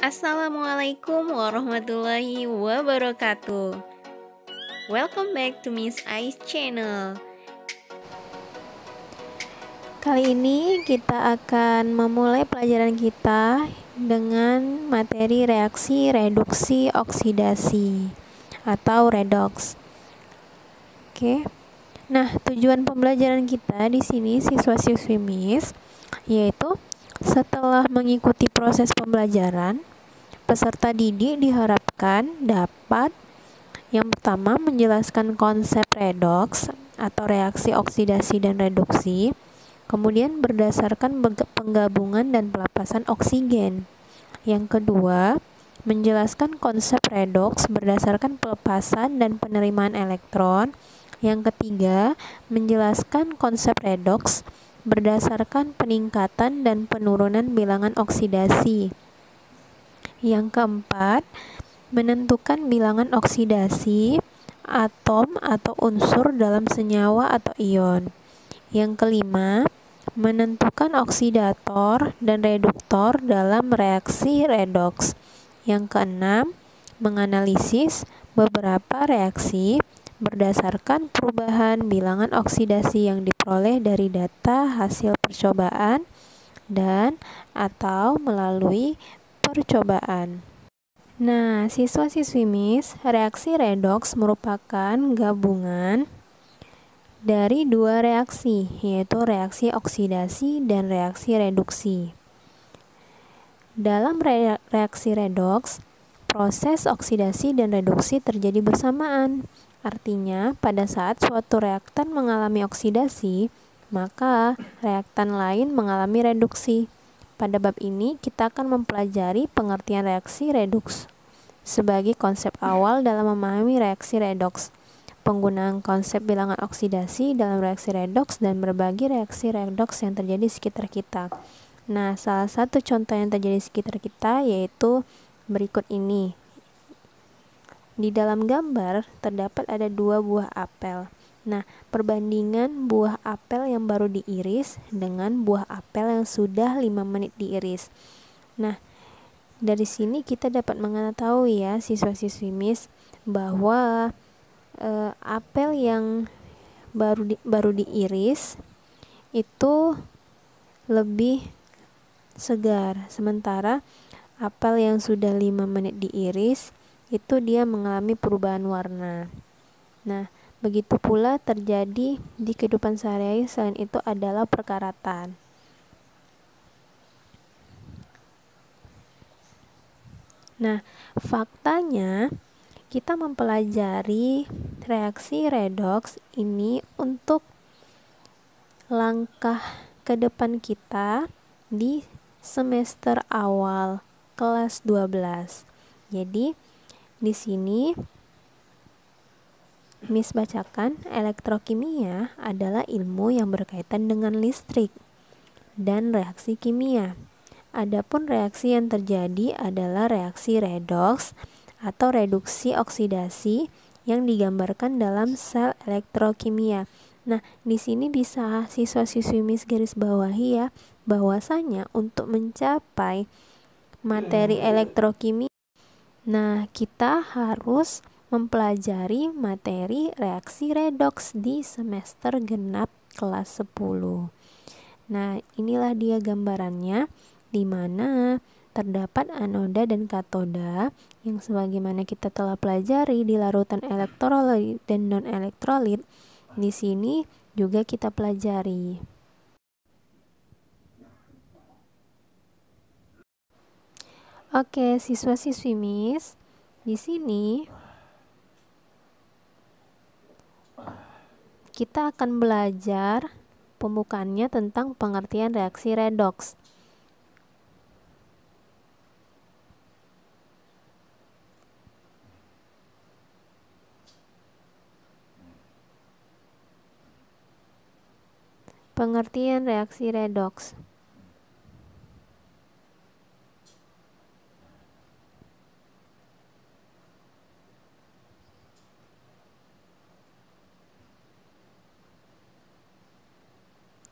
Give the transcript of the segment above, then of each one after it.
Assalamualaikum warahmatullahi wabarakatuh. Welcome back to Miss Ais channel. Kali ini kita akan memulai pelajaran kita dengan materi reaksi reduksi oksidasi atau redox. Oke. Nah, tujuan pembelajaran kita di sini siswa-siswi Miss yaitu setelah mengikuti proses pembelajaran, peserta didik diharapkan dapat yang pertama menjelaskan konsep redoks atau reaksi oksidasi dan reduksi, kemudian berdasarkan penggabungan dan pelepasan oksigen. Yang kedua, menjelaskan konsep redoks berdasarkan pelepasan dan penerimaan elektron. Yang ketiga, menjelaskan konsep redoks berdasarkan peningkatan dan penurunan bilangan oksidasi. Yang keempat, menentukan bilangan oksidasi atom atau unsur dalam senyawa atau ion. Yang kelima, menentukan oksidator dan reduktor dalam reaksi redoks. Yang keenam, menganalisis beberapa reaksi berdasarkan perubahan bilangan oksidasi yang diperoleh dari data hasil percobaan dan atau melalui percobaan. Nah, siswa-siswi Miss, reaksi redoks merupakan gabungan dari dua reaksi, yaitu reaksi oksidasi dan reaksi reduksi. Dalam reaksi redoks, proses oksidasi dan reduksi terjadi bersamaan. Artinya, pada saat suatu reaktan mengalami oksidasi, maka reaktan lain mengalami reduksi. Pada bab ini, kita akan mempelajari pengertian reaksi redoks sebagai konsep awal dalam memahami reaksi redoks, penggunaan konsep bilangan oksidasi dalam reaksi redoks, dan berbagai reaksi redoks yang terjadi di sekitar kita. Nah, salah satu contoh yang terjadi di sekitar kita yaitu berikut ini. Di dalam gambar terdapat ada dua buah apel. Nah, perbandingan buah apel yang baru diiris dengan buah apel yang sudah 5 menit diiris. Nah, dari sini kita dapat mengetahui ya siswa-siswi Miss bahwa apel yang baru diiris itu lebih segar, sementara apel yang sudah 5 menit diiris itu dia mengalami perubahan warna. Nah, begitu pula terjadi di kehidupan sehari-hari. Selain itu adalah perkaratan. Nah, faktanya kita mempelajari reaksi redoks ini untuk langkah ke depan kita di semester awal kelas 12. Jadi, di sini Miss bacakan, elektrokimia adalah ilmu yang berkaitan dengan listrik dan reaksi kimia. Adapun reaksi yang terjadi adalah reaksi redoks atau reduksi oksidasi yang digambarkan dalam sel elektrokimia. Nah, di sini bisa siswa-siswi Miss garis bawahi ya, bahwasanya untuk mencapai materi elektrokimia, nah kita harus mempelajari materi reaksi redoks di semester genap kelas 10. Nah, inilah dia gambarannya, di mana terdapat anoda dan katoda yang sebagaimana kita telah pelajari di larutan elektrolit dan non-elektrolit. Di sini juga kita pelajari. Oke, siswa-siswi Miss, di sini kita akan belajar pembukaannya tentang pengertian reaksi redoks. Pengertian reaksi redoks.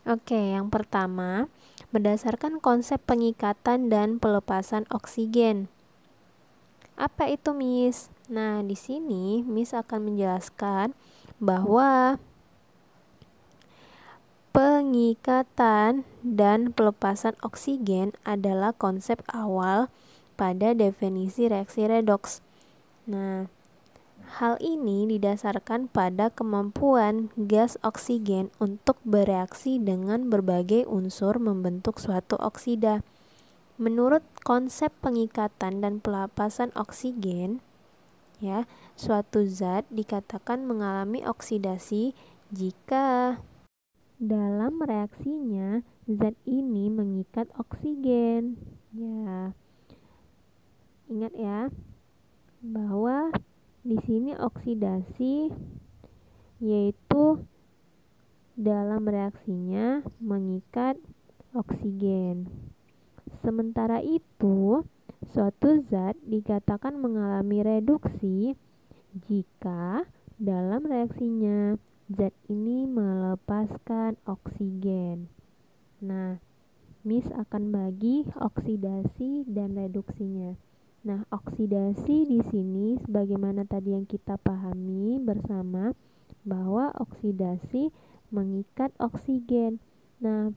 Oke, yang pertama, berdasarkan konsep pengikatan dan pelepasan oksigen. Apa itu, Miss? Nah, di sini Miss akan menjelaskan bahwa pengikatan dan pelepasan oksigen adalah konsep awal pada definisi reaksi redoks. Nah, hal ini didasarkan pada kemampuan gas oksigen untuk bereaksi dengan berbagai unsur membentuk suatu oksida. Menurut konsep pengikatan dan pelepasan oksigen, ya, suatu zat dikatakan mengalami oksidasi jika dalam reaksinya zat ini mengikat oksigen. Ya, ingat ya bahwa di sini oksidasi yaitu dalam reaksinya mengikat oksigen. Sementara itu, suatu zat dikatakan mengalami reduksi jika dalam reaksinya zat ini melepaskan oksigen. Nah, Miss akan bagi oksidasi dan reduksinya. Nah, oksidasi di sini sebagaimana tadi yang kita pahami bersama bahwa oksidasi mengikat oksigen. Nah,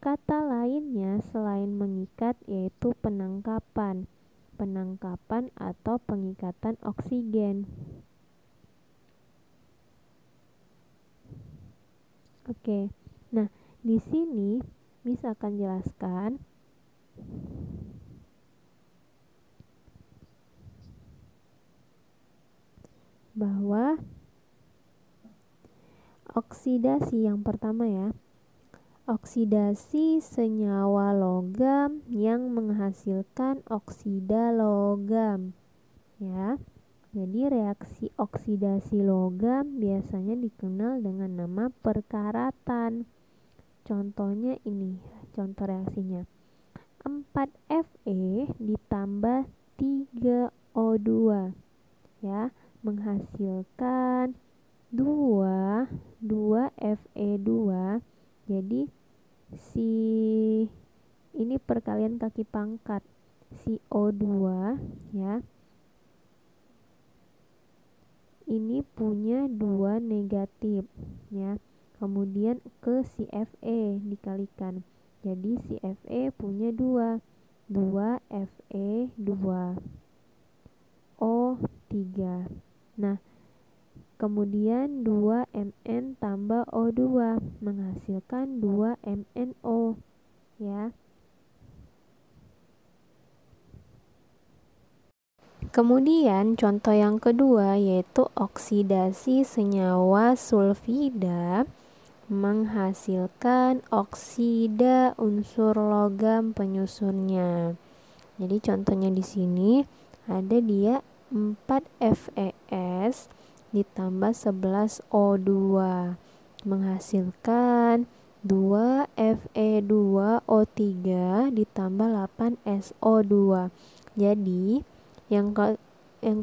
kata lainnya selain mengikat yaitu penangkapan. Penangkapan atau pengikatan oksigen. Oke. Nah, di sini Miss akan jelaskan bahwa oksidasi yang pertama ya, oksidasi senyawa logam yang menghasilkan oksida logam, ya. Jadi reaksi oksidasi logam biasanya dikenal dengan nama perkaratan. Contohnya ini, contoh reaksinya. 4Fe ditambah 3O2, ya, menghasilkan 2Fe2. Jadi si ini perkalian kaki pangkat si O2, ya, ini punya 2 negatif, ya. Kemudian ke si Fe dikalikan. Jadi si Fe punya 2 Fe2 O3. Nah, kemudian 2Mn tambah O2 menghasilkan 2MnO, ya. Kemudian contoh yang kedua yaitu oksidasi senyawa sulfida menghasilkan oksida unsur logam penyusunnya. Jadi contohnya di sini ada dia 4FeS ditambah 11O2 menghasilkan 2Fe2O3 ditambah 8SO2. Jadi yang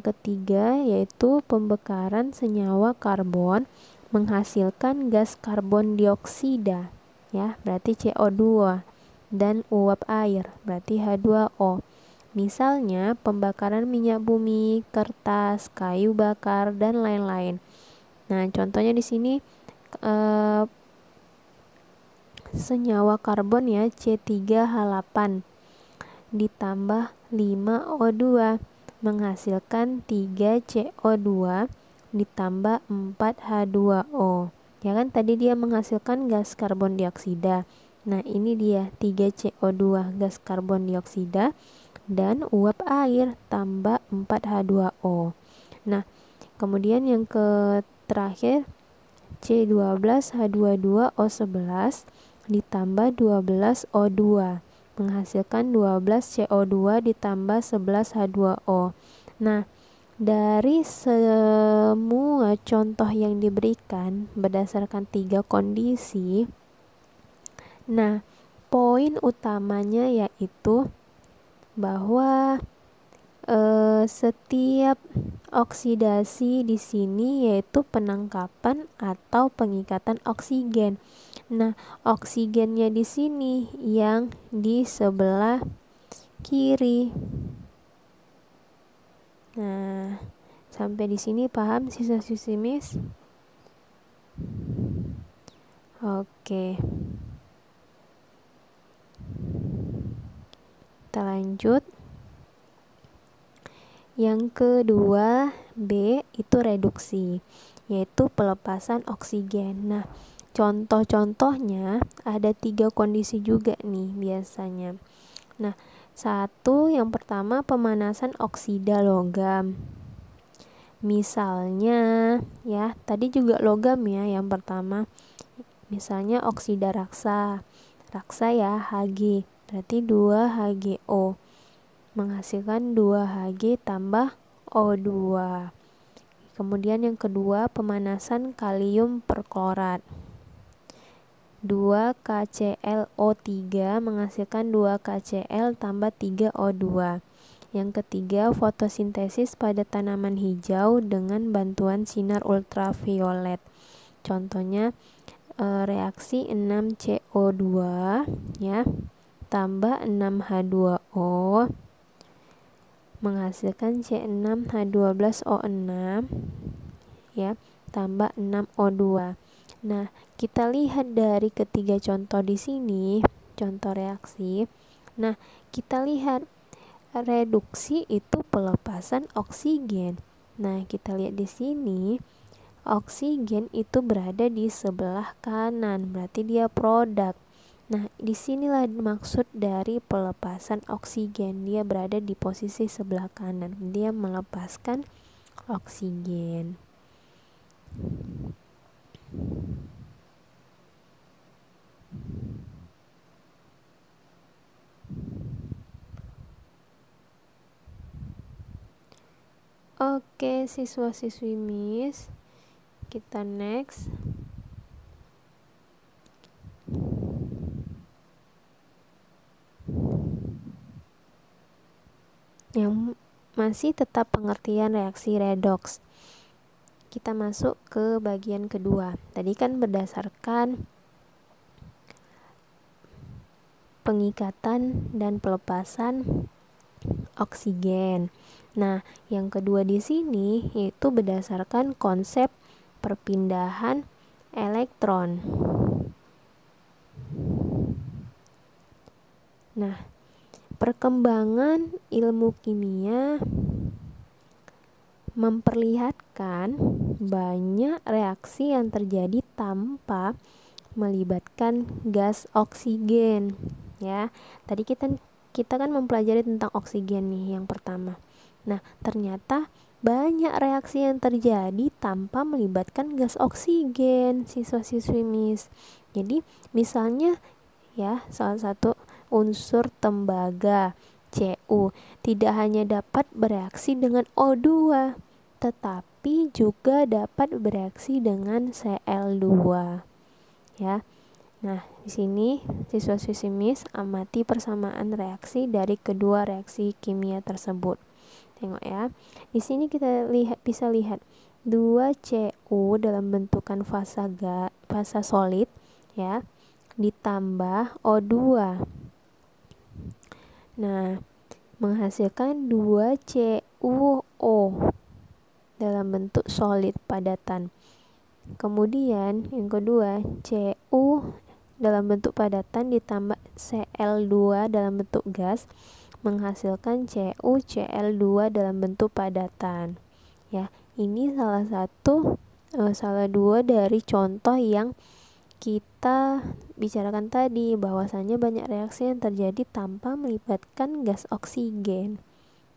ketiga yaitu pembakaran senyawa karbon menghasilkan gas karbon dioksida, ya, berarti CO2, dan uap air berarti H2O. Misalnya pembakaran minyak bumi, kertas, kayu bakar, dan lain-lain. Nah, contohnya di sini senyawa karbon ya C3H8 ditambah 5O2 menghasilkan 3CO2 ditambah 4H2O. Ya kan tadi dia menghasilkan gas karbon dioksida. Nah, ini dia 3CO2 gas karbon dioksida dan uap air tambah 4H2O. Nah, kemudian yang terakhir C12H22O11 ditambah 12O2 menghasilkan 12CO2 ditambah 11H2O. Nah, dari semua contoh yang diberikan berdasarkan 3 kondisi, nah, poin utamanya yaitu bahwa setiap oksidasi di sini yaitu penangkapan atau pengikatan oksigen. Nah, oksigennya di sini yang di sebelah kiri. Nah, sampai di sini paham siswa-siswi Miss? Oke. Kita lanjut. Yang kedua, B itu reduksi, yaitu pelepasan oksigen. Nah, contoh-contohnya ada 3 kondisi juga nih biasanya. Nah, yang pertama pemanasan oksida logam. Misalnya ya, tadi juga logam ya yang pertama. Misalnya oksida raksa. Raksa ya Hg, berarti 2HgO menghasilkan 2Hg tambah O2. Kemudian yang kedua pemanasan kalium perklorat. 2KClO3 menghasilkan 2KCl tambah 3O2. Yang ketiga, fotosintesis pada tanaman hijau dengan bantuan sinar ultraviolet. Contohnya reaksi 6CO2 ya tambah 6H2O menghasilkan C6H12O6 ya tambah 6O2. Nah, kita lihat dari ketiga contoh di sini, contoh reaksi. Nah, kita lihat reduksi itu pelepasan oksigen. Nah, kita lihat di sini oksigen itu berada di sebelah kanan, berarti dia produk. Nah, disinilah maksud dari pelepasan oksigen. Dia berada di posisi sebelah kanan. Dia melepaskan oksigen. Oke, siswa-siswi Miss, kita next. Yang masih tetap pengertian reaksi redoks. Kita masuk ke bagian kedua. Tadi kan berdasarkan pengikatan dan pelepasan oksigen. Nah, yang kedua di sini yaitu berdasarkan konsep perpindahan elektron. Nah, perkembangan ilmu kimia memperlihatkan banyak reaksi yang terjadi tanpa melibatkan gas oksigen. Ya, tadi kita kan mempelajari tentang oksigen nih yang pertama. Nah, ternyata banyak reaksi yang terjadi tanpa melibatkan gas oksigen, siswa-siswi Miss. Jadi, misalnya ya, salah satu unsur tembaga Cu tidak hanya dapat bereaksi dengan O2, tetapi juga dapat bereaksi dengan Cl2. Ya. Nah, di sini siswa-siswi Miss amati persamaan reaksi dari kedua reaksi kimia tersebut. Tengok ya. Di sini kita bisa lihat 2Cu dalam bentukan fasa solid ya, ditambah O2. Nah, menghasilkan 2CuO dalam bentuk solid padatan. Kemudian yang kedua, Cu dalam bentuk padatan ditambah Cl2 dalam bentuk gas menghasilkan CuCl2 dalam bentuk padatan. Ya, ini salah dua dari contoh yang kita bicarakan tadi, bahwasanya banyak reaksi yang terjadi tanpa melibatkan gas oksigen.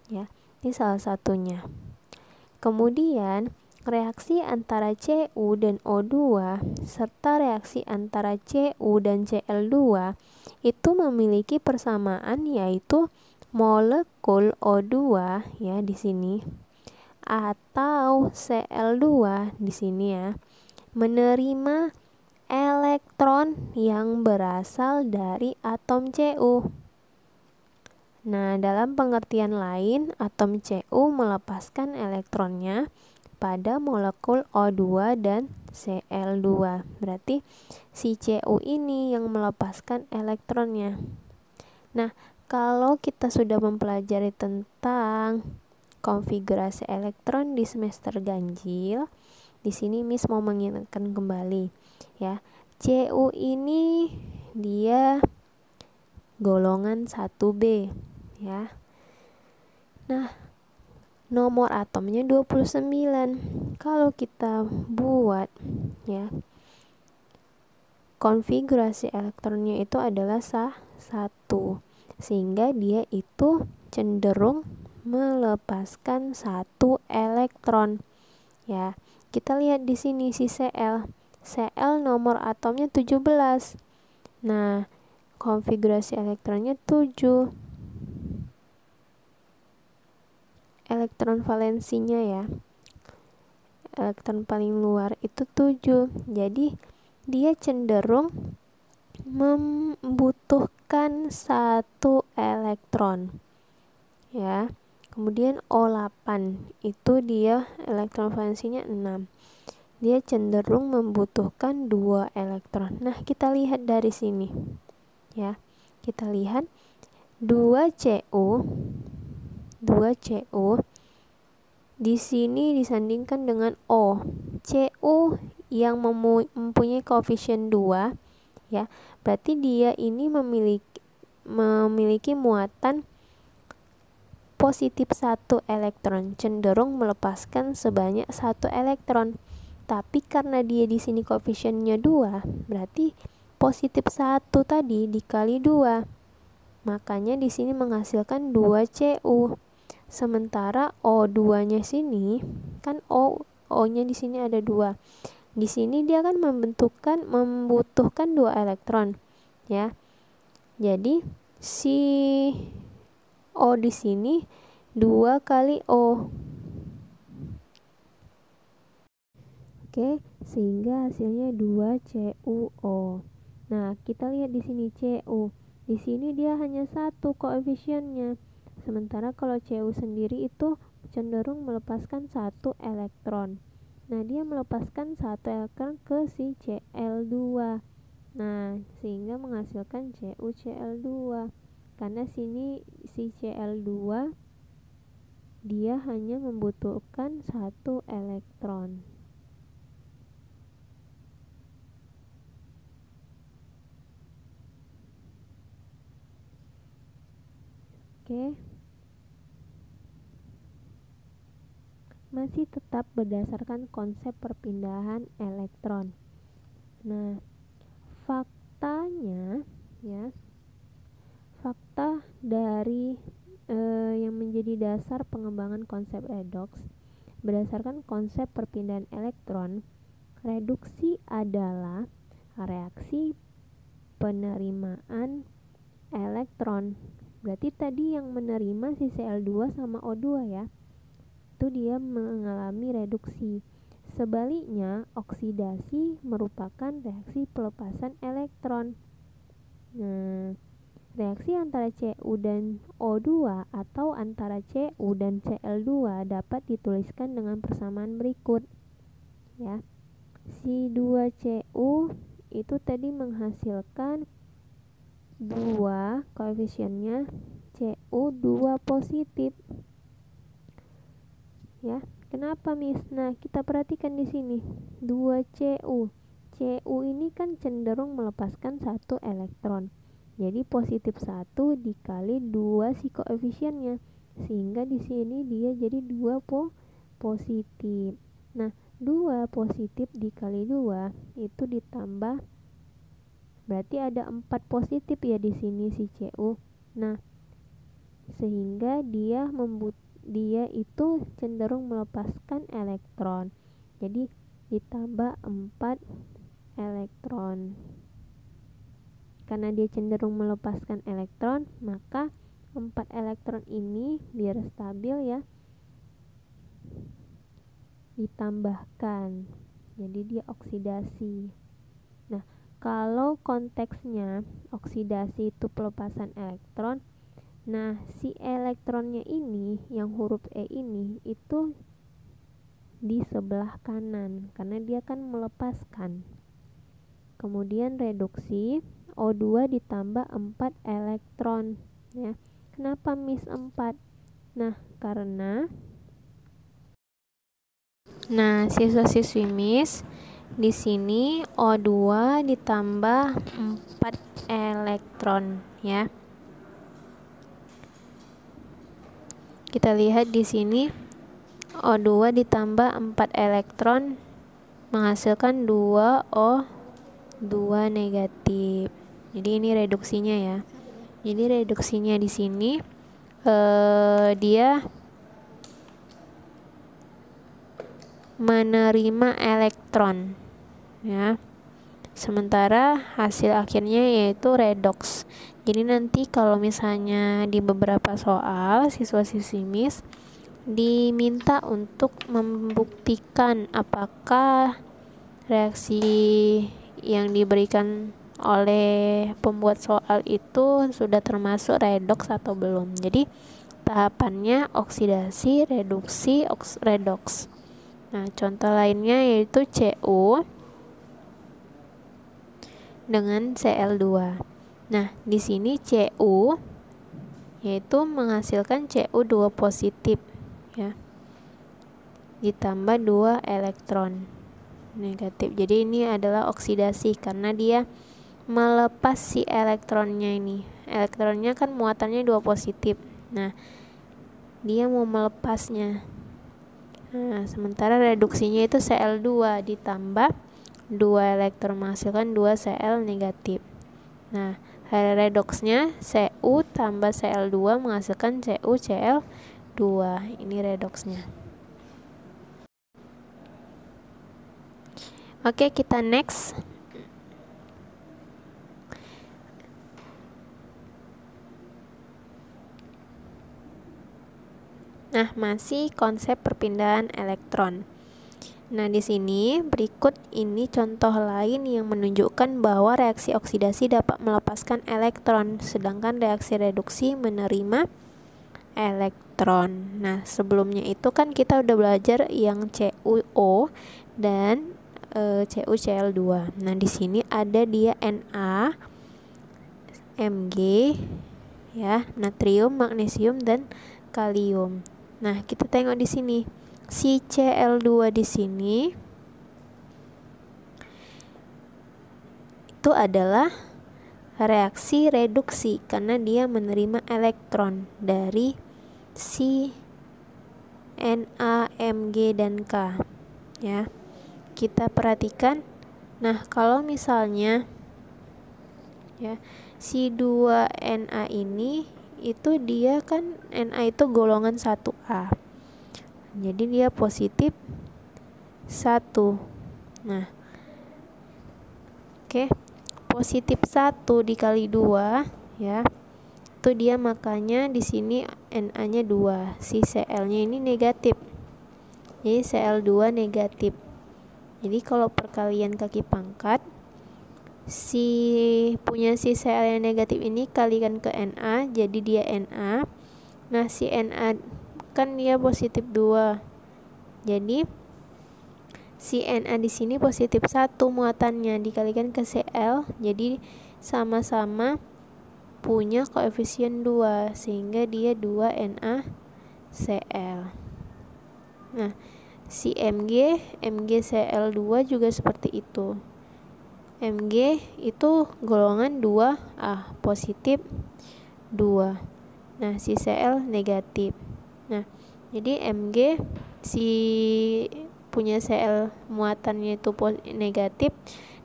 Ya, ini salah satunya. Kemudian reaksi antara Cu dan O2 serta reaksi antara Cu dan Cl2 itu memiliki persamaan, yaitu molekul O2 ya di sini atau Cl2 di sini ya menerima elektron yang berasal dari atom Cu. Nah, dalam pengertian lain, atom Cu melepaskan elektronnya pada molekul O2 dan Cl2. Berarti si Cu ini yang melepaskan elektronnya. Nah, kalau kita sudah mempelajari tentang konfigurasi elektron di semester ganjil. Di sini Miss mau mengingatkan kembali ya. Cu ini dia golongan 1B ya. Nah, nomor atomnya 29. Kalau kita buat ya, konfigurasi elektronnya itu adalah 1, sehingga dia itu cenderung melepaskan 1 elektron ya. Kita lihat di sini si Cl. Cl nomor atomnya 17. Nah, konfigurasi elektronnya 7. Elektron valensinya ya. Elektron paling luar itu 7. Jadi, dia cenderung membutuhkan 1 elektron. Ya. Kemudian O8 itu dia elektron valensinya 6. Dia cenderung membutuhkan 2 elektron. Nah, kita lihat dari sini. Ya. Kita lihat 2Cu di sini disandingkan dengan O. Cu yang mempunyai koefisien 2 ya. Berarti dia ini memiliki muatan positif 1 elektron, cenderung melepaskan sebanyak 1 elektron. Tapi karena dia di sini koefisiennya 2, berarti positif 1 tadi dikali 2. Makanya di sini menghasilkan 2Cu. Sementara O2-nya sini kan O-nya di sini ada 2. Di sini dia kan membutuhkan 2 elektron ya. Jadi si O di sini 2 kali O. Oke, sehingga hasilnya 2CuO. Nah, kita lihat di sini Cu. Di sini dia hanya 1 koefisiennya. Sementara kalau Cu sendiri itu cenderung melepaskan 1 elektron. Nah, dia melepaskan 1 elektron ke si Cl2. Nah, sehingga menghasilkan CuCl2. Karena sini si Cl2 dia hanya membutuhkan 1 elektron. Oke. Masih tetap berdasarkan konsep perpindahan elektron. Nah, faktanya ya. Fakta dari yang menjadi dasar pengembangan konsep redoks berdasarkan konsep perpindahan elektron. Reduksi adalah reaksi penerimaan elektron. Berarti tadi yang menerima si Cl2 sama O2 ya, itu dia mengalami reduksi. Sebaliknya, oksidasi merupakan reaksi pelepasan elektron. Nah, reaksi antara Cu dan O2 atau antara Cu dan Cl2 dapat dituliskan dengan persamaan berikut. Ya. Si 2Cu itu tadi menghasilkan 2 koefisiennya Cu2 positif. Ya, kenapa Miss? Nah, kita perhatikan di sini. 2Cu. Cu ini kan cenderung melepaskan 1 elektron. Jadi positif 1 dikali 2 si koefisiennya, sehingga di sini dia jadi 2 positif. Nah, 2 positif dikali 2 itu ditambah, berarti ada 4 positif ya di sini si Cu. Nah, sehingga dia itu cenderung melepaskan elektron. Jadi ditambah 4 elektron. Karena dia cenderung melepaskan elektron, maka 4 elektron ini biar stabil ya, ditambahkan. Jadi dia oksidasi. Nah, kalau konteksnya oksidasi itu pelepasan elektron, nah si elektronnya ini yang huruf E ini itu di sebelah kanan karena dia kan melepaskan. Kemudian reduksi O2 ditambah 4 elektron ya. Kenapa Miss 4? Nah, karena Nah, siswa-siswi Miss, di sini O2 ditambah 4 elektron ya. Kita lihat di sini O2 ditambah 4 elektron menghasilkan 2O2 negatif. Jadi ini reduksinya ya. Jadi reduksinya di sini dia menerima elektron ya. Sementara hasil akhirnya yaitu redoks. Jadi nanti kalau misalnya di beberapa soal siswa-siswi Miss diminta untuk membuktikan apakah reaksi yang diberikan oleh pembuat soal itu sudah termasuk redoks atau belum. Jadi tahapannya oksidasi, reduksi, redoks. Nah, contoh lainnya yaitu Cu dengan Cl2. Nah, di sini Cu yaitu menghasilkan Cu2 positif ya. Ditambah 2 elektron negatif. Jadi ini adalah oksidasi karena dia melepas si elektronnya ini. Elektronnya kan muatannya 2 positif. Nah, dia mau melepasnya. Nah, sementara reduksinya itu Cl2 ditambah 2 elektron menghasilkan 2 Cl negatif. Nah, redoksnya Cu tambah Cl2 menghasilkan CuCl2. Ini redoksnya. Oke, kita next. Nah, masih konsep perpindahan elektron. Nah, di sini berikut ini contoh lain yang menunjukkan bahwa reaksi oksidasi dapat melepaskan elektron, sedangkan reaksi reduksi menerima elektron. Nah, sebelumnya itu kan kita udah belajar yang CuO dan CuCl2. Nah, di sini ada dia Na, Mg, ya, natrium, magnesium, dan kalium. Nah, kita tengok di sini. Si Cl2 di sini itu adalah reaksi reduksi karena dia menerima elektron dari si Na, Mg, dan K. Ya. Kita perhatikan. Nah, kalau misalnya ya, si 2Na ini itu dia kan Na itu golongan 1A. Jadi dia positif 1. Nah, oke. Positif 1 dikali 2 ya. Itu dia makanya di sini Na-nya 2. Si Cl-nya ini negatif. Jadi Cl2 negatif. Jadi kalau perkalian kaki pangkat si Cl yang negatif ini kalikan ke Na, jadi dia Na. Nah, si Na kan dia positif 2. Jadi si Na di sini positif 1 muatannya dikalikan ke Cl, jadi sama-sama punya koefisien 2 sehingga dia 2 NaCl. Nah, si MgCl2 juga seperti itu. Mg itu golongan 2A, positif 2. Nah, si Cl negatif. Nah, jadi Mg si punya Cl muatannya itu negatif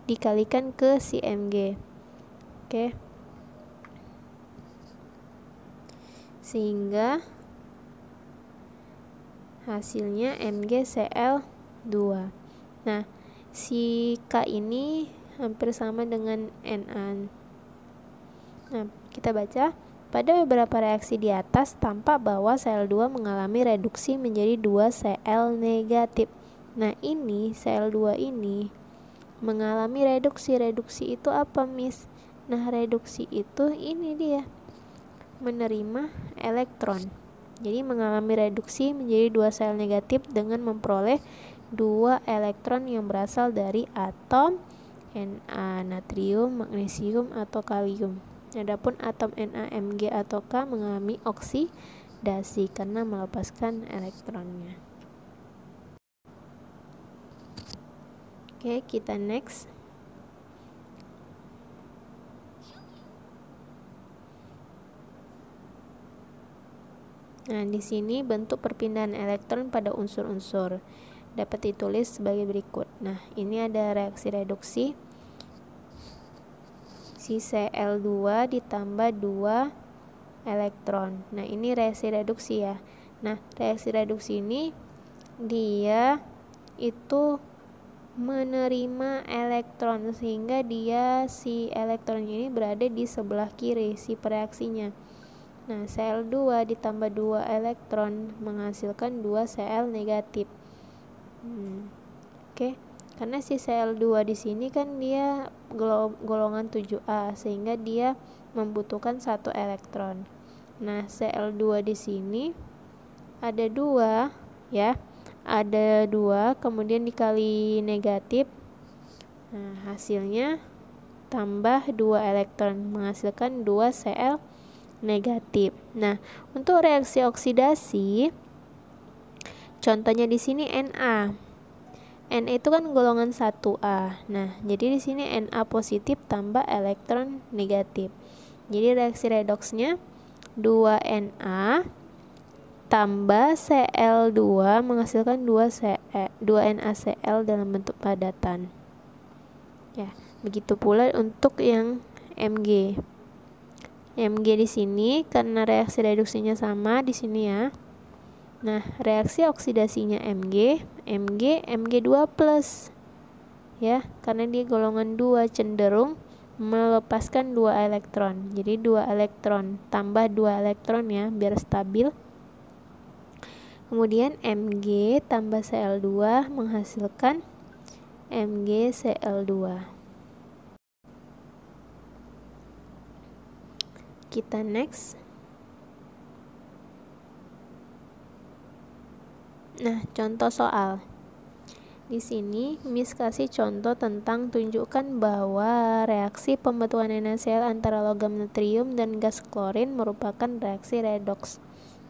dikalikan ke si Mg. Oke. Sehingga hasilnya MgCl2. Nah, si K ini hampir sama dengan Na. Nah, kita baca. Pada beberapa reaksi di atas tampak bahwa Cl2 mengalami reduksi menjadi 2 Cl negatif. Nah, ini Cl2 ini mengalami reduksi. Reduksi itu apa, Miss? Nah, reduksi itu ini dia, menerima elektron. Jadi mengalami reduksi menjadi 2 Cl negatif dengan memperoleh 2 elektron yang berasal dari atom Na, natrium, magnesium, atau kalium. Adapun atom Na, Mg, atau K mengalami oksidasi karena melepaskan elektronnya. Oke, kita next. Nah, di sini bentuk perpindahan elektron pada unsur-unsur dapat ditulis sebagai berikut. Nah, ini ada reaksi reduksi. Si Cl2 ditambah 2 elektron. Nah, ini reaksi reduksi ya. Nah, reaksi reduksi ini dia itu menerima elektron sehingga si elektron ini berada di sebelah kiri si pereaksinya. Nah, Cl2 ditambah 2 elektron menghasilkan 2 Cl negatif. Oke. Karena si Cl2 di sini kan dia golongan 7A sehingga dia membutuhkan 1 elektron. Nah, Cl2 di sini ada 2 ya. Ada 2 kemudian dikali negatif. Nah, hasilnya tambah 2 elektron menghasilkan 2 Cl negatif. Nah, untuk reaksi oksidasi contohnya di sini Na. Na itu kan golongan 1A. Nah, jadi di sini Na positif tambah elektron negatif. Jadi reaksi redoksnya 2Na tambah Cl2 menghasilkan 2 NaCl dalam bentuk padatan. Ya, begitu pula untuk yang Mg. Mg di sini karena reaksi reduksinya sama di sini ya. Nah, reaksi oksidasinya Mg2+. Ya, karena dia golongan 2 cenderung melepaskan 2 elektron. Jadi 2 elektron tambah 2 elektron ya biar stabil. Kemudian Mg tambah Cl2 menghasilkan MgCl2. Kita next. Nah, contoh soal. Di sini Miss kasih contoh tentang tunjukkan bahwa reaksi pembentukan NaCl antara logam natrium dan gas klorin merupakan reaksi redoks.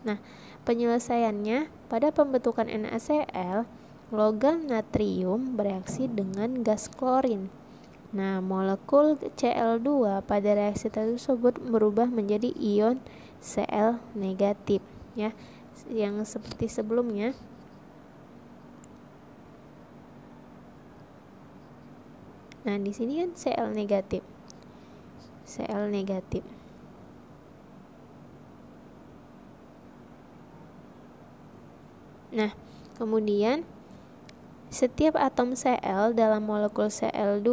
Nah, penyelesaiannya pada pembentukan NaCl, logam natrium bereaksi dengan gas klorin. Nah, molekul Cl2 pada reaksi tersebut berubah menjadi ion Cl negatif ya, yang seperti sebelumnya. Nah, di sini kan Cl negatif. Cl negatif. Nah, kemudian setiap atom Cl dalam molekul Cl2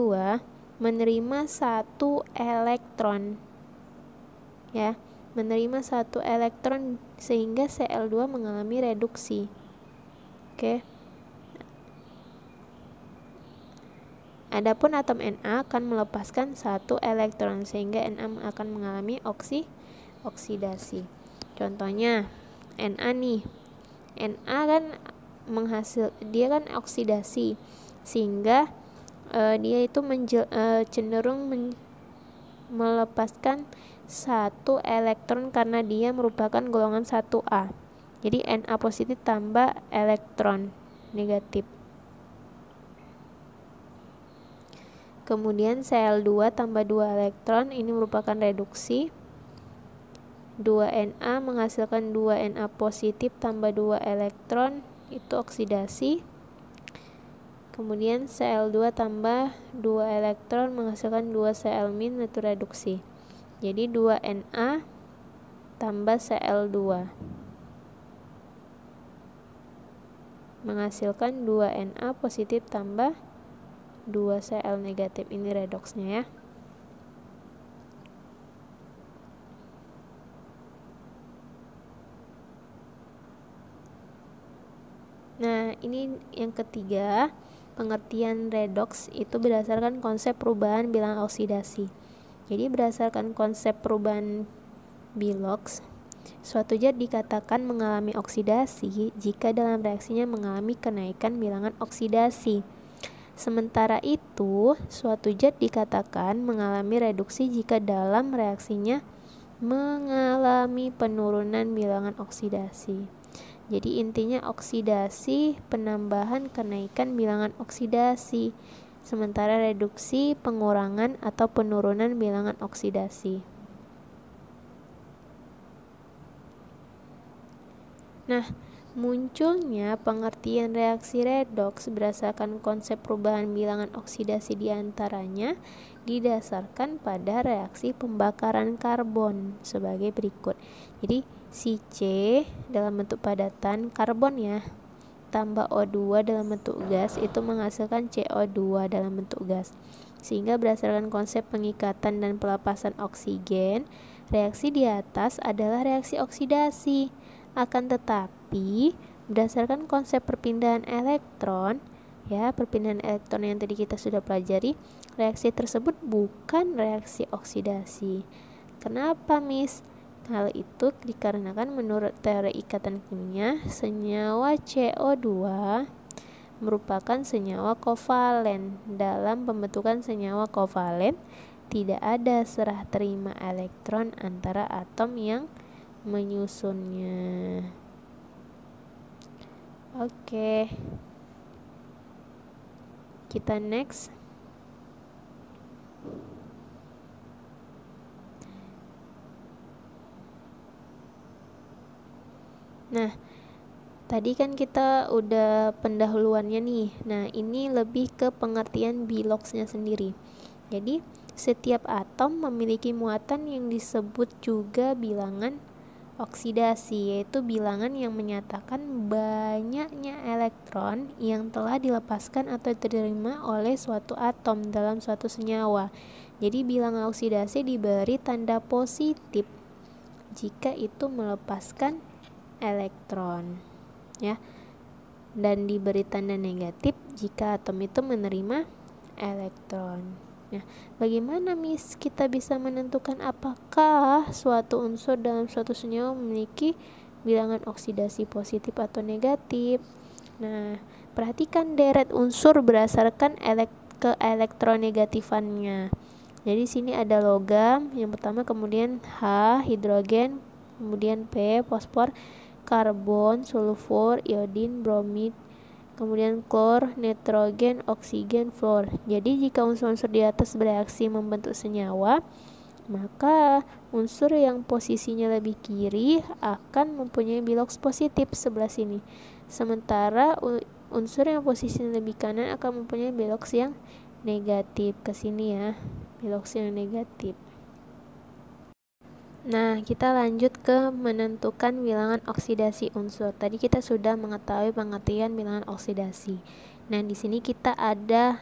menerima 1 elektron. Ya, menerima 1 elektron sehingga Cl2 mengalami reduksi. Oke. Adapun atom Na akan melepaskan 1 elektron sehingga Na akan mengalami oksidasi. Contohnya Na nih. Na kan dia kan oksidasi sehingga dia itu cenderung melepaskan 1 elektron karena dia merupakan golongan 1A. Jadi Na positif tambah elektron negatif. Kemudian Cl2 tambah 2 elektron, ini merupakan reduksi. 2Na menghasilkan 2Na positif tambah 2 elektron, itu oksidasi. Kemudian Cl2 tambah 2 elektron menghasilkan 2 Cl-, itu reduksi. Jadi 2Na tambah Cl2 menghasilkan 2Na positif tambah 2 Cl negatif, ini redoksnya ya. Nah, ini yang ketiga, pengertian redoks itu berdasarkan konsep perubahan bilangan oksidasi. Jadi berdasarkan konsep perubahan Bilox, suatu zat dikatakan mengalami oksidasi jika dalam reaksinya mengalami kenaikan bilangan oksidasi. Sementara itu, suatu zat dikatakan mengalami reduksi jika dalam reaksinya mengalami penurunan bilangan oksidasi. Jadi intinya oksidasi, penambahan, kenaikan bilangan oksidasi. sementara reduksi pengurangan atau penurunan bilangan oksidasi. Nah, munculnya pengertian reaksi redoks berdasarkan konsep perubahan bilangan oksidasi diantaranya didasarkan pada reaksi pembakaran karbon sebagai berikut. Jadi si C dalam bentuk padatan karbon ya, tambah O2 dalam bentuk gas itu menghasilkan CO2 dalam bentuk gas. Sehingga berdasarkan konsep pengikatan dan pelepasan oksigen, reaksi di atas adalah reaksi oksidasi. Akan tetapi berdasarkan konsep perpindahan elektron ya, perpindahan elektron yang tadi kita sudah pelajari, reaksi tersebut bukan reaksi oksidasi. Kenapa, Miss? Hal itu dikarenakan menurut teori ikatan kimia, senyawa CO2 merupakan senyawa kovalen. Dalam pembentukan senyawa kovalen, tidak ada serah terima elektron antara atom yang menyusunnya. Oke. Kita next. Nah, tadi kan kita udah pendahuluannya nih. Nah, ini lebih ke pengertian biloxnya sendiri. Jadi, setiap atom memiliki muatan yang disebut juga bilangan oksidasi, yaitu bilangan yang menyatakan banyaknya elektron yang telah dilepaskan atau diterima oleh suatu atom dalam suatu senyawa. Jadi bilangan oksidasi diberi tanda positif jika itu melepaskan elektron ya, dan diberi tanda negatif jika atom itu menerima elektron. Nah, bagaimana Miss kita bisa menentukan apakah suatu unsur dalam suatu senyawa memiliki bilangan oksidasi positif atau negatif? Nah, perhatikan deret unsur berdasarkan keelektronegatifannya. Jadi sini ada logam yang pertama, kemudian H hidrogen, kemudian P fosfor, karbon, sulfur, iodin, bromid, kemudian klor, nitrogen, oksigen, fluor. Jadi jika unsur-unsur di atas bereaksi membentuk senyawa, maka unsur yang posisinya lebih kiri akan mempunyai bilox positif sebelah sini. Sementara unsur yang posisinya lebih kanan akan mempunyai bilox yang negatif. Ke sini ya, bilox yang negatif. Nah, kita lanjut ke menentukan bilangan oksidasi unsur. Tadi kita sudah mengetahui pengertian bilangan oksidasi. Nah, di sini kita ada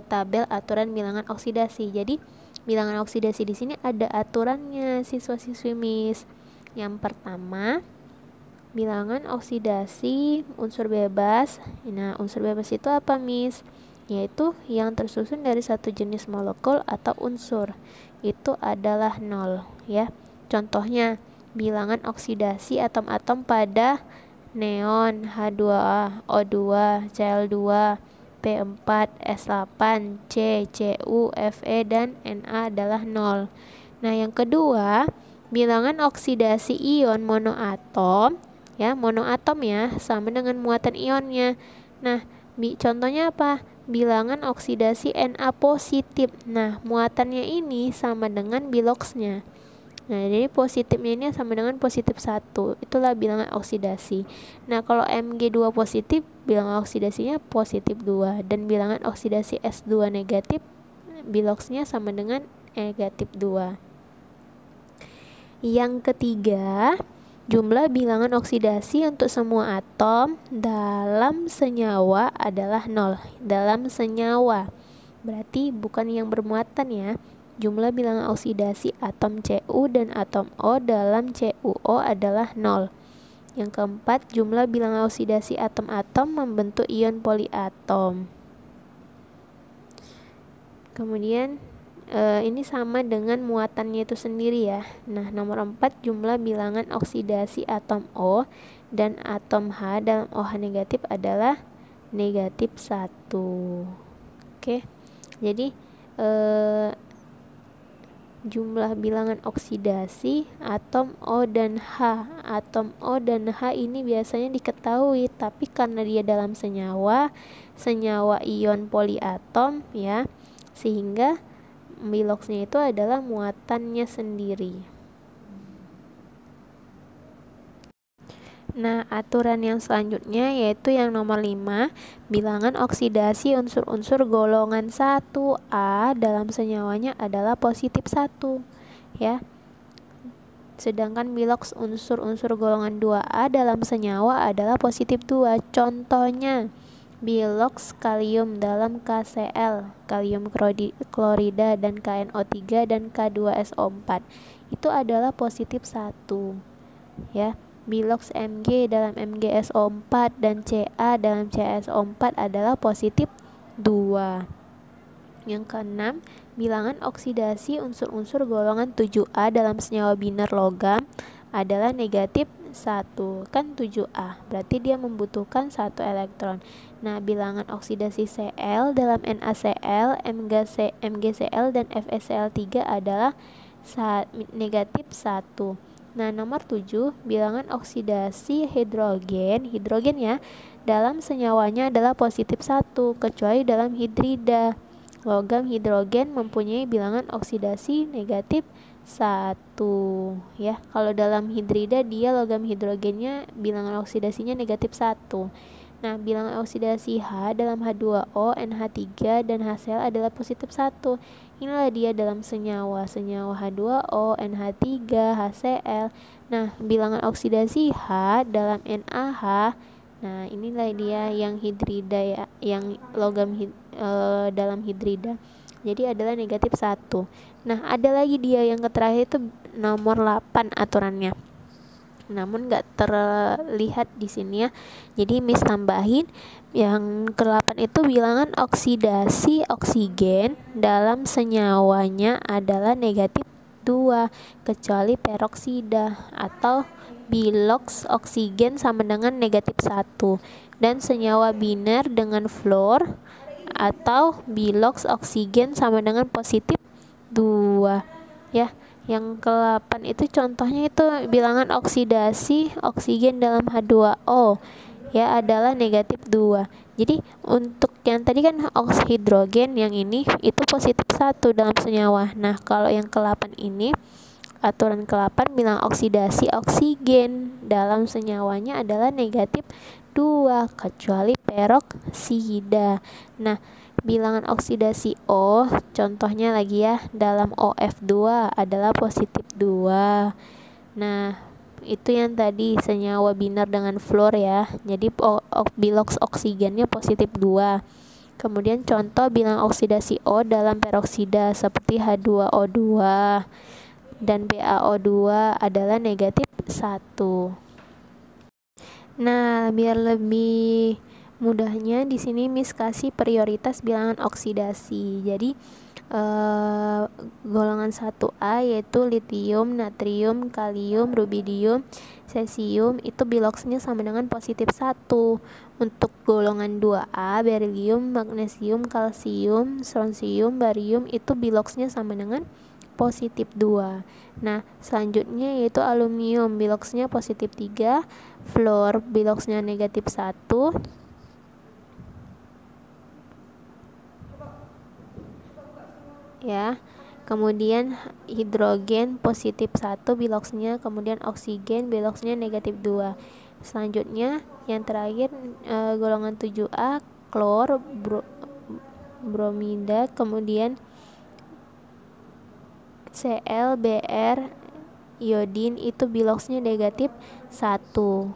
tabel aturan bilangan oksidasi. Jadi, bilangan oksidasi di sini ada aturannya, siswa-siswi Miss. Yang pertama, bilangan oksidasi unsur bebas. Nah, unsur bebas itu apa, Miss? Yaitu yang tersusun dari satu jenis molekul atau unsur. Itu adalah 0 ya. Contohnya bilangan oksidasi atom-atom pada neon H2A, O2, Cl2, P4, S8, C, Cu, Fe dan Na adalah 0. Nah, yang kedua, bilangan oksidasi ion monoatom ya, monoatom ya, sama dengan muatan ionnya. Nah, contohnya apa? Bilangan oksidasi Na positif. Nah, muatannya ini sama dengan biloxnya. Nah, jadi positifnya ini sama dengan positif 1. Itulah bilangan oksidasi. Nah, kalau Mg2 positif, bilangan oksidasinya positif 2. Dan bilangan oksidasi S2 negatif, biloxnya sama dengan negatif 2. Yang ketiga, jumlah bilangan oksidasi untuk semua atom dalam senyawa adalah 0. Dalam senyawa, berarti bukan yang bermuatan ya. Jumlah bilangan oksidasi atom Cu dan atom O dalam CuO adalah 0. Yang keempat, jumlah bilangan oksidasi atom-atom membentuk ion poliatom. Kemudian ini sama dengan muatannya itu sendiri ya. Nah, nomor 4, jumlah bilangan oksidasi atom O dan atom H dalam OH negatif adalah negatif 1. Oke. Jadi jumlah bilangan oksidasi atom O dan H. Atom O dan H ini biasanya diketahui, tapi karena dia dalam senyawa ion poliatom ya, sehingga biloxnya itu adalah muatannya sendiri. Nah, aturan yang selanjutnya yaitu yang nomor 5, bilangan oksidasi unsur-unsur golongan 1A dalam senyawanya adalah positif 1 ya. Sedangkan bilox unsur-unsur golongan 2A dalam senyawa adalah positif 2. Contohnya, bilox kalium dalam KCl, kalium klorida dan KNO3 dan K2SO4 itu adalah positif 1 ya. Bilox Mg dalam MgSO4 dan Ca dalam CaSO4 adalah positif 2. Yang keenam, bilangan oksidasi unsur-unsur golongan 7A dalam senyawa biner logam adalah negatif 1. Kan 7A, berarti dia membutuhkan 1 elektron. Nah, bilangan oksidasi Cl dalam NaCl, MgCl dan FeCl3 adalah negatif 1. Nah, nomor 7, bilangan oksidasi hidrogen ya, dalam senyawanya adalah positif 1, kecuali dalam hidrida. Logam hidrogen mempunyai bilangan oksidasi negatif 1 ya. Kalau dalam hidrida dia logam hidrogennya bilangan oksidasinya negatif 1. Nah, bilangan oksidasi H dalam H2O, NH3 dan HCl adalah positif 1. Inilah dia dalam senyawa H2O, NH3, HCl. Nah, bilangan oksidasi H dalam NaH. Nah, inilah dia yang hidrida ya, yang logam dalam hidrida. Jadi adalah negatif 1. Nah, ada lagi dia yang terakhir itu nomor 8 aturannya. Namun nggak terlihat di sini ya. Jadi Miss tambahin yang ke-8 itu bilangan oksidasi oksigen dalam senyawanya adalah negatif 2 kecuali peroksida atau bilox oksigen sama dengan negatif 1 dan senyawa biner dengan fluor atau bilox oksigen sama dengan positif 2 ya. Yang ke-8 itu contohnya itu bilangan oksidasi oksigen dalam H2O ya adalah negatif 2. Jadi untuk yang tadi kan hidrogen, yang ini itu positif 1 dalam senyawa. Nah, kalau yang ke-8 ini aturan ke-8 bilangan oksidasi oksigen dalam senyawanya adalah negatif 2 kecuali peroksida. Nah, bilangan oksidasi O contohnya lagi ya dalam OF2 adalah positif 2. Nah, itu yang tadi senyawa biner dengan fluor ya. Jadi bilox oksigennya positif 2. Kemudian contoh bilangan oksidasi O dalam peroksida seperti H2O2 dan BaO2 adalah negatif 1. Nah, biar lebih mudahnya di sini Miss kasih prioritas bilangan oksidasi. Jadi golongan 1A yaitu litium, natrium, kalium, rubidium, cesium itu biloxnya sama dengan positif 1. Untuk golongan 2A berilium, magnesium, kalsium, strontium, barium itu biloxnya sama dengan positif 2. Nah, selanjutnya yaitu aluminium, biloxnya positif 3, fluor biloxnya negatif 1, ya. Kemudian hidrogen positif 1 biloxnya, kemudian oksigen biloxnya negatif 2. Selanjutnya yang terakhir golongan 7A klor, bromida, kemudian Cl, Br, iodin itu biloxnya negatif 1.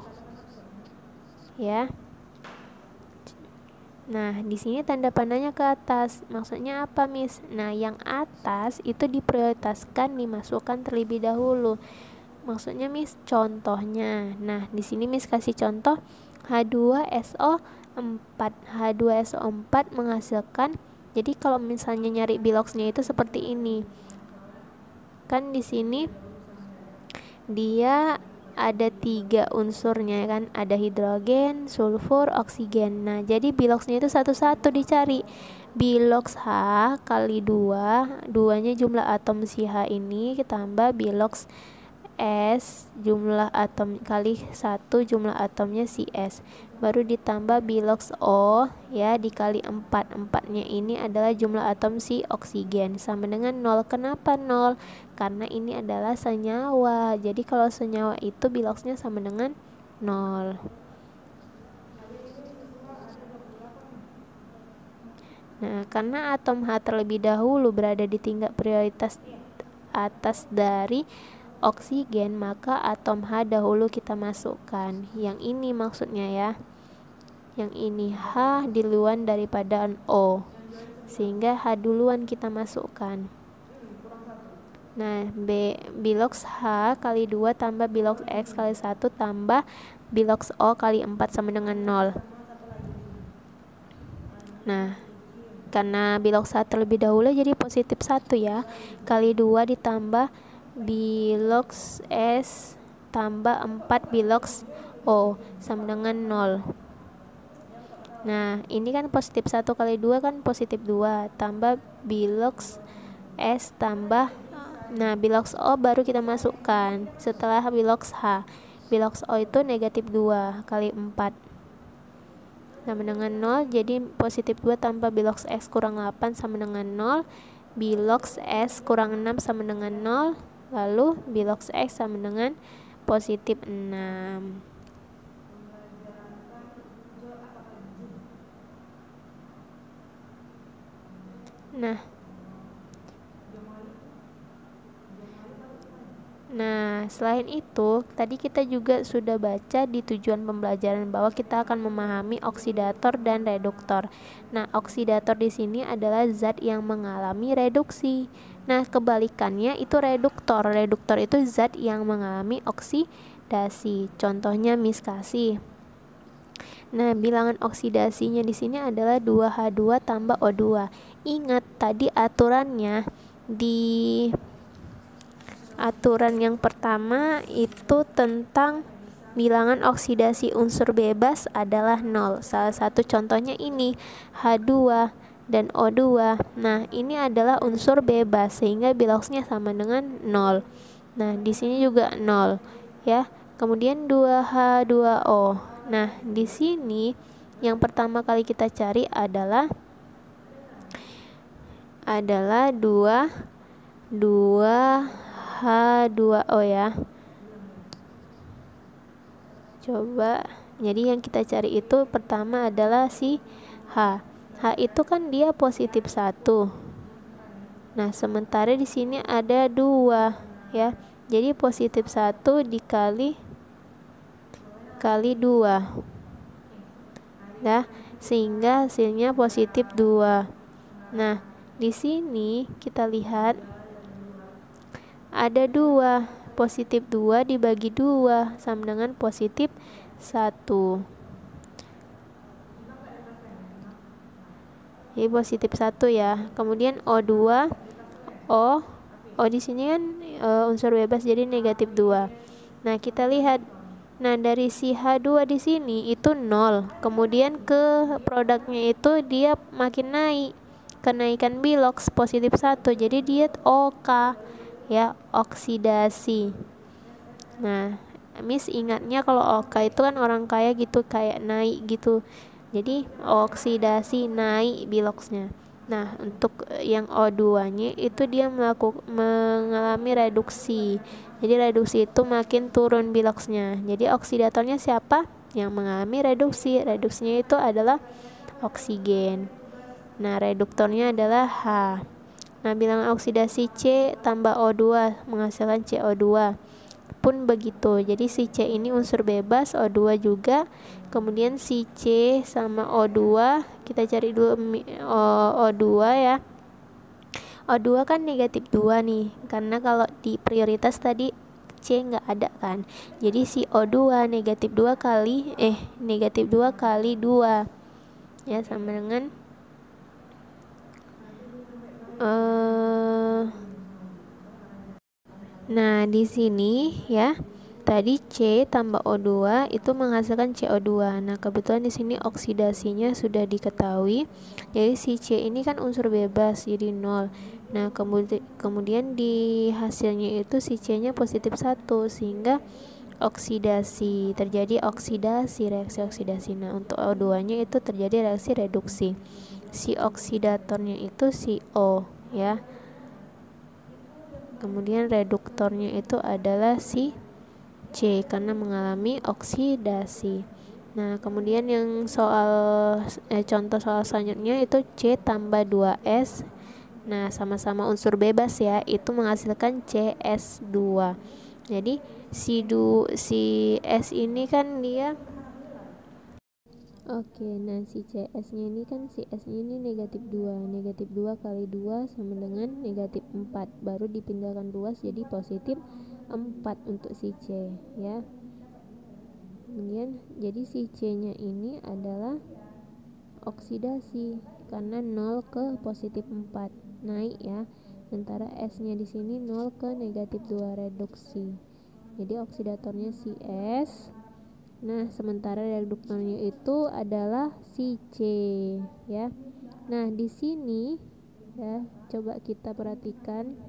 Ya. Nah, di sini tanda panahnya ke atas. Maksudnya apa, Miss? Nah, yang atas itu diprioritaskan dimasukkan terlebih dahulu. Maksudnya, Miss, contohnya. Nah, di sini Miss kasih contoh H2SO4. H2SO4 menghasilkan, jadi kalau misalnya nyari biloxnya itu seperti ini. Kan di sini dia ada 3 unsurnya kan, ada hidrogen, sulfur, oksigen. Nah, jadi biloxnya itu satu-satu dicari. Bilox H kali 2, 2-nya jumlah atom si H ini, tambah bilox S jumlah atom kali 1 jumlah atomnya si S, baru ditambah bilox O ya dikali 4. 4-nya ini adalah jumlah atom si oksigen sama dengan 0. Kenapa 0? Karena ini adalah senyawa. Jadi kalau senyawa itu biloxnya sama dengan 0. Nah, karena atom H terlebih dahulu berada di tingkat prioritas atas dari oksigen, maka atom H dahulu kita masukkan. Yang ini maksudnya ya. Yang ini H duluan daripada O, sehingga H duluan kita masukkan. Nah, bilox H kali 2 tambah bilox X kali 1 tambah bilox O kali 4 sama dengan 0. Nah, karena bilox H terlebih dahulu jadi positif 1 ya. Kali 2 ditambah bilox S tambah 4 bilox O sama dengan 0. Nah, ini kan positif 1 kali 2 kan positif 2, tambah bilox S tambah, nah bilox O baru kita masukkan setelah bilox H. Bilox O itu negatif 2 kali 4 sama dengan 0, jadi positif 2 tambah bilox X kurang 8 sama dengan 0, bilox S kurang 6 sama dengan 0, lalu bilox X sama dengan positif 6. Nah, selain itu, tadi kita juga sudah baca di tujuan pembelajaran bahwa kita akan memahami oksidator dan reduktor. Nah, oksidator di sini adalah zat yang mengalami reduksi. Nah, kebalikannya itu reduktor. Reduktor itu zat yang mengalami oksidasi. Contohnya miskasi. Nah, bilangan oksidasinya di sini adalah 2H2 tambah O2. Ingat tadi aturannya di aturan yang pertama itu tentang bilangan oksidasi unsur bebas adalah 0. Salah satu contohnya ini H2 dan O2. Nah, ini adalah unsur bebas sehingga biloxnya sama dengan 0. Nah, di sini juga 0 ya. Kemudian 2H2O. Nah, di sini yang pertama kali kita cari adalah 2H2O ya. Coba, jadi yang kita cari itu pertama adalah si H. H itu kan dia positif 1. Nah, sementara di sini ada 2 ya. Jadi positif 1 dikali 2. Nah, sehingga hasilnya positif 2. Nah, di sini kita lihat ada 2, positif 2 dibagi 2 sama dengan positif 1. Jadi positif 1 ya. Kemudian O2, O di sini kan unsur bebas jadi negatif 2. Nah, kita lihat. Nah, dari si H2 di sini itu 0. Kemudian ke produknya itu dia makin naik. Kenaikan bilox positif 1. Jadi dia OK ya, oksidasi. Nah, Miss ingatnya kalau OK itu kan orang kaya gitu, kayak naik gitu. Jadi oksidasi, naik biloxnya. Nah, untuk yang O2-nya itu dia mengalami reduksi. Jadi reduksi itu makin turun biloxnya. Jadi oksidatornya siapa? Yang mengalami reduksi. Reduksinya itu adalah oksigen. Nah, reduktornya adalah H. Nah, bilangan oksidasi C tambah O2 menghasilkan CO2 pun begitu. Jadi si C ini unsur bebas, O2 juga. Kemudian si C sama O2, kita cari dulu O2 ya. O2 kan negatif 2 nih, karena kalau di prioritas tadi C nggak ada kan. Jadi si O2 negatif 2 kali 2 ya sama dengan nah, di sini ya Tadi C tambah O2 itu menghasilkan CO2. Nah, kebetulan di sini oksidasinya sudah diketahui. Jadi si C ini kan unsur bebas, jadi 0. Nah, kemudian di hasilnya itu si C-nya positif 1, sehingga terjadi reaksi oksidasi. Nah, untuk O2-nya itu terjadi reaksi reduksi. Si oksidatornya itu si O, ya. Kemudian reduktornya itu adalah si C karena mengalami oksidasi. Nah, kemudian yang contoh soal selanjutnya itu C tambah 2S. Nah, sama-sama unsur bebas ya, itu menghasilkan CS2. Jadi si S ini kan dia nah si CS-nya ini kan si S-nya ini negatif 2. Negatif 2 kali 2 sama dengan negatif 4. Baru dipindahkan ruas jadi positif 4 untuk si C, ya. Kemudian jadi si C-nya ini adalah oksidasi karena 0 ke positif 4, naik ya. Sementara S-nya di sini 0 ke negatif 2, reduksi. Jadi oksidatornya si S. Nah, sementara reduktornya itu adalah si C, ya. Nah, di sini ya, coba kita perhatikan.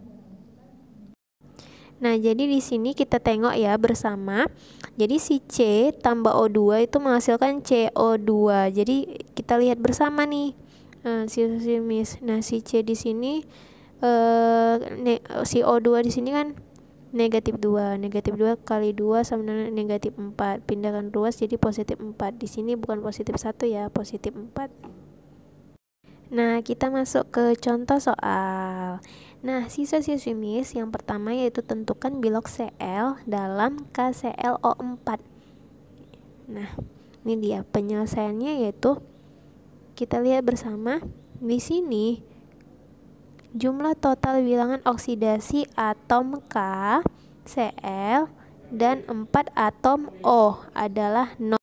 Nah, jadi di sini kita tengok ya bersama. Jadi si C tambah O2 itu menghasilkan CO2. Jadi kita lihat bersama nih. Nah, si C di sini si O2 di sini kan negatif 2. Negatif 2 kali 2 sama dengan negatif 4. Pindahkan ruas jadi positif 4. Di sini bukan positif 1 ya, positif 4. Nah, kita masuk ke contoh soal. Nah, siswa-siswi MIS yang pertama yaitu tentukan bilok Cl dalam KClO4. Nah, ini dia penyelesaiannya, yaitu kita lihat bersama. Di sini jumlah total bilangan oksidasi atom K, Cl, dan 4 atom O adalah 0.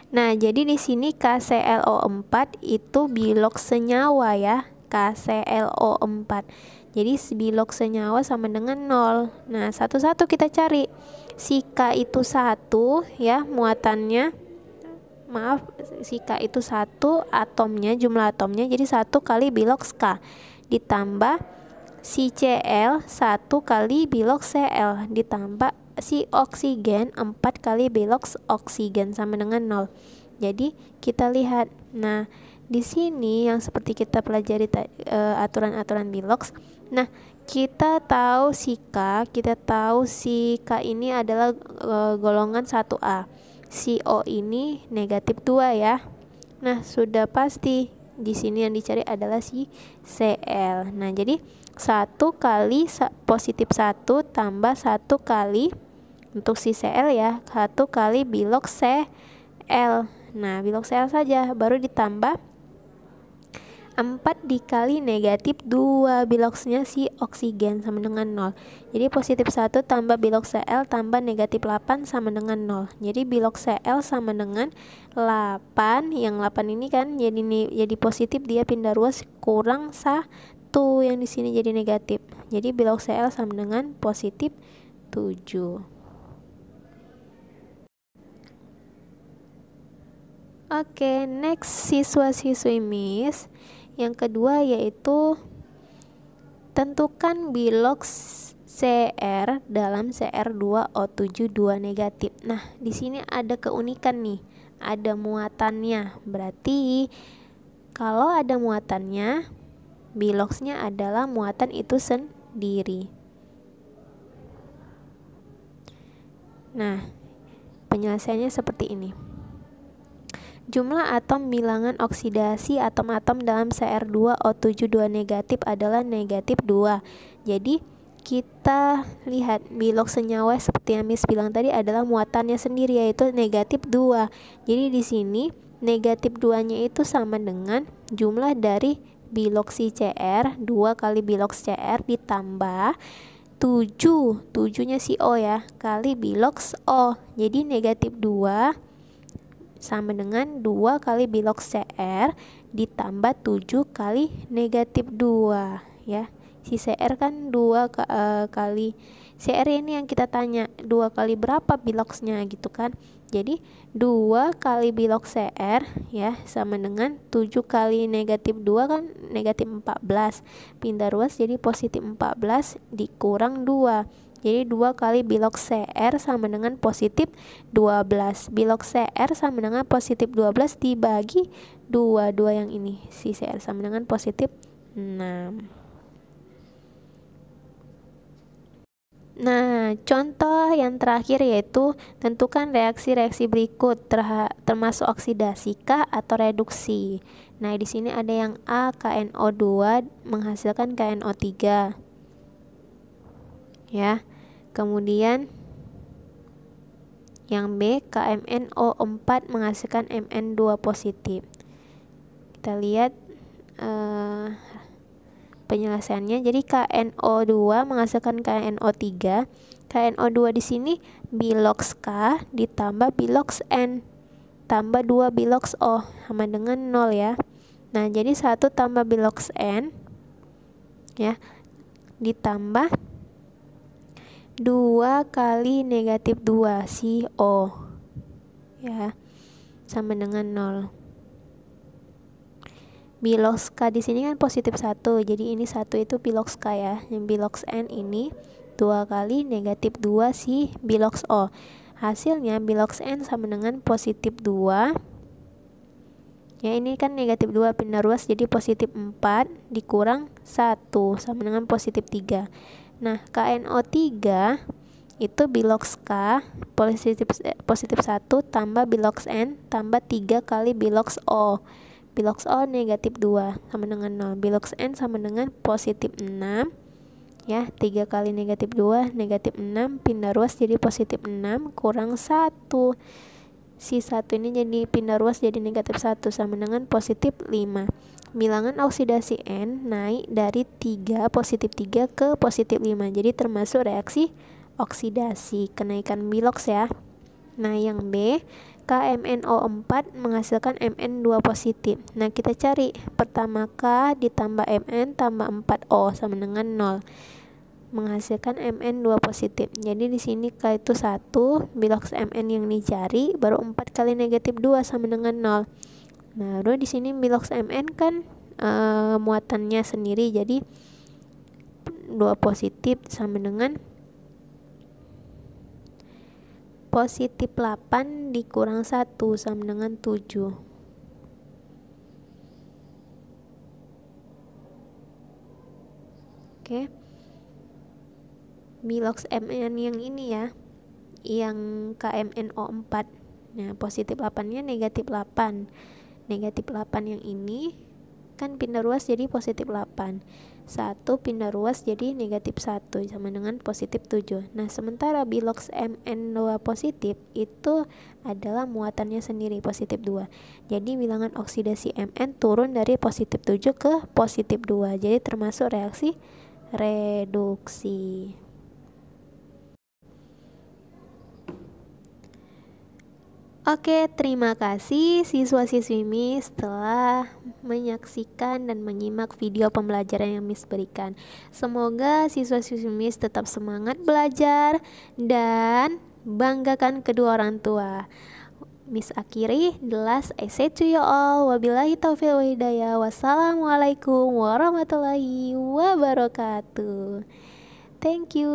Nah, jadi di sini KClO4 itu bilok senyawa ya, KClO4. Jadi bilok senyawa sama dengan 0. Nah, satu-satu kita cari. Si K itu 1 ya, muatannya. Maaf, si K itu 1, atomnya, jumlah atomnya jadi 1 kali bilok K. Ditambah si Cl 1 kali bilok Cl, ditambah si oksigen 4 kali bilok oksigen sama dengan 0. Jadi kita lihat. Nah, di sini yang seperti kita pelajari aturan-aturan bilok. Nah, kita tahu si K, kita tahu si K ini adalah golongan 1A. Si O ini negatif 2 ya. Nah, sudah pasti di sini yang dicari adalah si Cl. Nah, jadi 1 kali positif 1 tambah 1 kali untuk si Cl ya, 1 kali bilok Cl. Nah, bilok Cl saja, baru ditambah 4 dikali negatif 2 biloksnya si oksigen sama dengan 0. Jadi positif 1 tambah bilok Cl tambah negatif 8 sama dengan 0. Jadi bilok Cl sama dengan 8. Yang 8 ini kan jadi positif, dia pindah ruas, kurang 1 yang di sini jadi negatif. Jadi bilok Cl sama dengan positif 7. Oke, next siswa-siswi MIS. Yang kedua yaitu tentukan bilok Cr dalam Cr2O7 2 negatif. Nah, di sini ada keunikan nih. Ada muatannya. Berarti kalau ada muatannya, biloksnya adalah muatan itu sendiri. Nah, penyelesaiannya seperti ini. Jumlah atom bilangan oksidasi atom-atom dalam Cr2O7 2 negatif adalah negatif 2. Jadi kita lihat bilok senyawa seperti yang Miss bilang tadi adalah muatannya sendiri, yaitu negatif 2. Jadi di sini negatif 2-nya itu sama dengan jumlah dari bilok si Cr, 2 kali bilok Cr ditambah 7-nya si O ya, kali bilok O. Jadi negatif 2 sama dengan 2 kali bilok Cr ditambah 7 kali negatif 2 ya. Si Cr kan 2 kali CR ini yang kita tanya 2 kali berapa biloxnya gitu kan. Jadi 2 kali bilox CR ya sama dengan 7 kali negatif 2 kan negatif 14. Pindah ruas jadi positif 14 dikurang 2. Jadi 2 kali bilox CR sama dengan positif 12. Bilox CR sama dengan positif 12 dibagi 2. 2 yang ini. Si CR sama dengan positif 6. Nah, contoh yang terakhir yaitu tentukan reaksi-reaksi berikut termasuk oksidasi kah atau reduksi. Nah, di sini ada yang A, KNO2 menghasilkan KNO3. Ya. Kemudian yang B, KMNO4 menghasilkan Mn2 positif. Kita lihat penyelesaiannya. Jadi KNO2 menghasilkan KNO3. KNO2 di sini bilox K ditambah bilox N tambah 2 bilox O sama dengan 0 ya. Nah, jadi 1 tambah bilox N ya ditambah 2 kali negatif 2 CO ya sama dengan 0. Bilox K di sini kan positif 1, jadi ini 1 itu bilox K ya. Yang bilox N ini 2 kali negatif 2 si bilox O. Hasilnya bilox N sama dengan positif 2. Ya, ini kan negatif 2 pindah ruas jadi positif 4 dikurang 1 sama dengan positif 3. Nah, KNO3 itu bilox K positif 1 tambah bilox N tambah 3 kali bilox O. Bilox O negatif 2 sama dengan 0. Bilox N sama dengan positif 6 ya. 3 kali negatif 2 negatif 6 pindah ruas jadi positif 6 kurang 1. Si 1 ini jadi pindah ruas jadi negatif 1 sama dengan positif 5. Bilangan oksidasi N naik dari 3 positif 3 ke positif 5. Jadi termasuk reaksi oksidasi kenaikan bilox ya. Nah, yang B, KMNO4 menghasilkan Mn2 positif. Nah, kita cari pertama K ditambah Mn tambah 4O sama dengan 0. Menghasilkan Mn2 positif. Jadi di sini K itu 1, bilox Mn yang dicari baru 4 kali negatif 2 sama dengan 0. Nah, baru di sini bilox Mn kan muatannya sendiri jadi 2 positif sama dengan positif 8 dikurang 1 sama dengan 7. Oke. Bilox Mn yang ini ya, yang KMNO4. Nah, positif 8-nya negatif 8. Negatif 8 yang ini kan pindah ruas jadi positif 8. 1 pindah ruas jadi negatif 1 sama dengan positif 7. Nah, sementara bilox Mn2 positif itu adalah muatannya sendiri positif 2. Jadi bilangan oksidasi Mn turun dari positif 7 ke positif 2. Jadi termasuk reaksi reduksi. Oke, terima kasih siswa-siswi Miss telah menyaksikan dan menyimak video pembelajaran yang Miss berikan. Semoga siswa-siswi Miss tetap semangat belajar dan banggakan kedua orang tua. Miss akhiri, the last I say to you all, wabillahi taufiq wal hidayah, wassalamualaikum warahmatullahi wabarakatuh. Thank you.